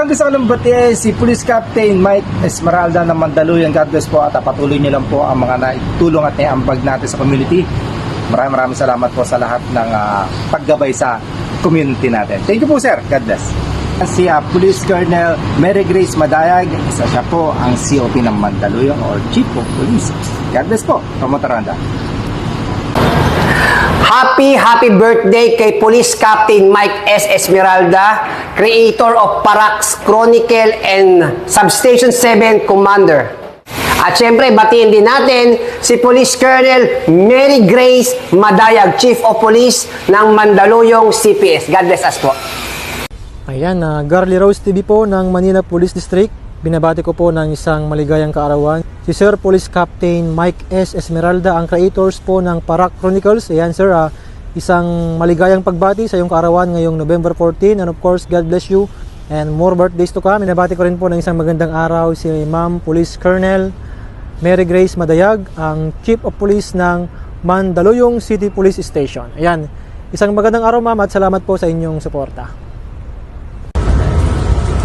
Isang gusto ko lang batiin si Police Captain Mike Esmeralda ng Mandaluyong. God bless po at patuloy niyo lang po ang mga naitulong at naiambag natin sa community. Maraming salamat po sa lahat ng paggabay sa community natin. Thank you po, sir. God bless. Si Police Colonel Mary Grace Madayag, isa siya po ang COP ng Mandaluyong or Chief of Police. God bless po, Promotoranda. Happy birthday kay Police Captain Mike S. Esmeralda, creator of Parax Chronicle and Substation 7 Commander. At syempre, batiin din natin si Police Colonel Mary Grace Madayag, Chief of Police ng Mandaluyong CPS. God bless us po. Ayan, Garly Rose TV po ng Manila Police District. Binabati ko po ng isang maligayang kaarawan. Si Sir Police Captain Mike S. Esmeralda, ang creators po ng Parax Chronicles. Ayan sir, isang maligayang pagbati sa iyong kaarawan ngayong November 14. And of course, God bless you. And more birthdays to come. Binabati ko rin po ng isang magandang araw si Ma'am Police Colonel Mary Grace Madayag, ang Chief of Police ng Mandaluyong City Police Station. Ayan, isang magandang araw ma'am at salamat po sa inyong suporta.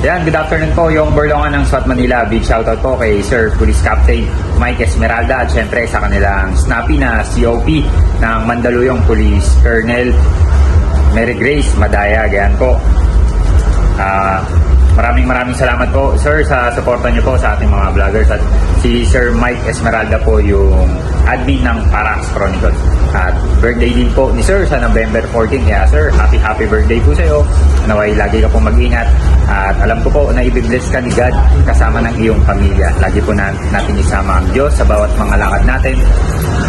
Yan, good afternoon po yung Borlongan ng SWAT Manila. Big shoutout po kay Sir Police Captain Mike Esmeralda at syempre sa kanilang snappy na COP ng Mandaluyong Police Colonel Mary Grace Madayag. Yan po. Maraming salamat po sir sa suporta niyo po sa ating mga vloggers at si Sir Mike Esmeralda po yung admin ng Parax Chronicles. At birthday din po ni sir sa November 14. Kaya sir, happy birthday po sa iyo. Naway lagi ka po mag-ingat at alam ko po na i-bless ka ni God kasama ng iyong pamilya. Lagi po natin isama ang Diyos sa bawat mga lakad natin.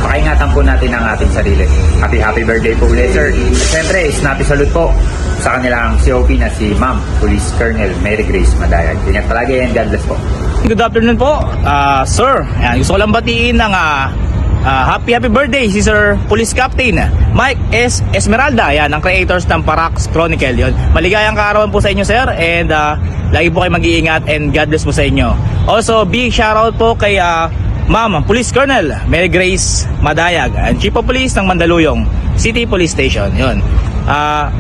Pakaingatan po natin ang ating sarili. Happy birthday po ulit sir. At syempre, snappy salute po sa kanilang COP na si Ma'am Police Colonel Mary Grace Madayag. Ingat palagi and God bless po. Good afternoon po, sir. Ayan, gusto ko lang batiin ng happy birthday si Sir Police Captain Mike S. Esmeralda. Ayan, ang creators ng Parax Chronicle. Yun. Maligayang kaarawan po sa inyo sir and lagi po kayo mag-iingat and God bless po sa inyo. Also, big shoutout po kay Ma'am Police Colonel Mary Grace Madayag, and Chief of Police ng Mandaluyong City Police Station. Yun.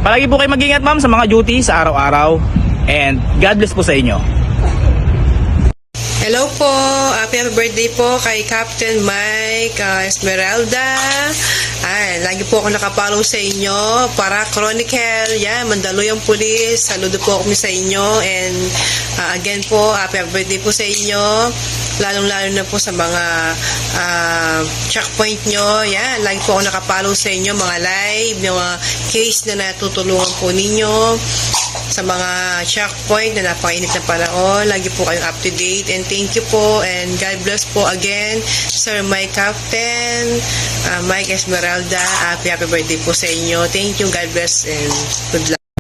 Palagi po kayo mag-ingat ma'am sa mga duties sa araw-araw and God bless po sa inyo. Hello po, happy birthday po kay Captain Mike Esmeralda. Ay, lagi po ako nakapollow sa inyo para Chronicle, yan, Mandaluyong Police. Saludo po kami sa inyo and again po, happy birthday po sa inyo. Lalong-lalo na po sa mga checkpoint nyo. Yan, lagi po ako nakapollow sa inyo, mga live, mga case na natutulungan po ninyo sa mga checkpoint na napakainit na panahon. Lagi po kayong up to date and thank you po and God bless po again Sir Mike Captain Mike Esmeralda. Happy birthday po sa inyo. Thank you, God bless and good luck.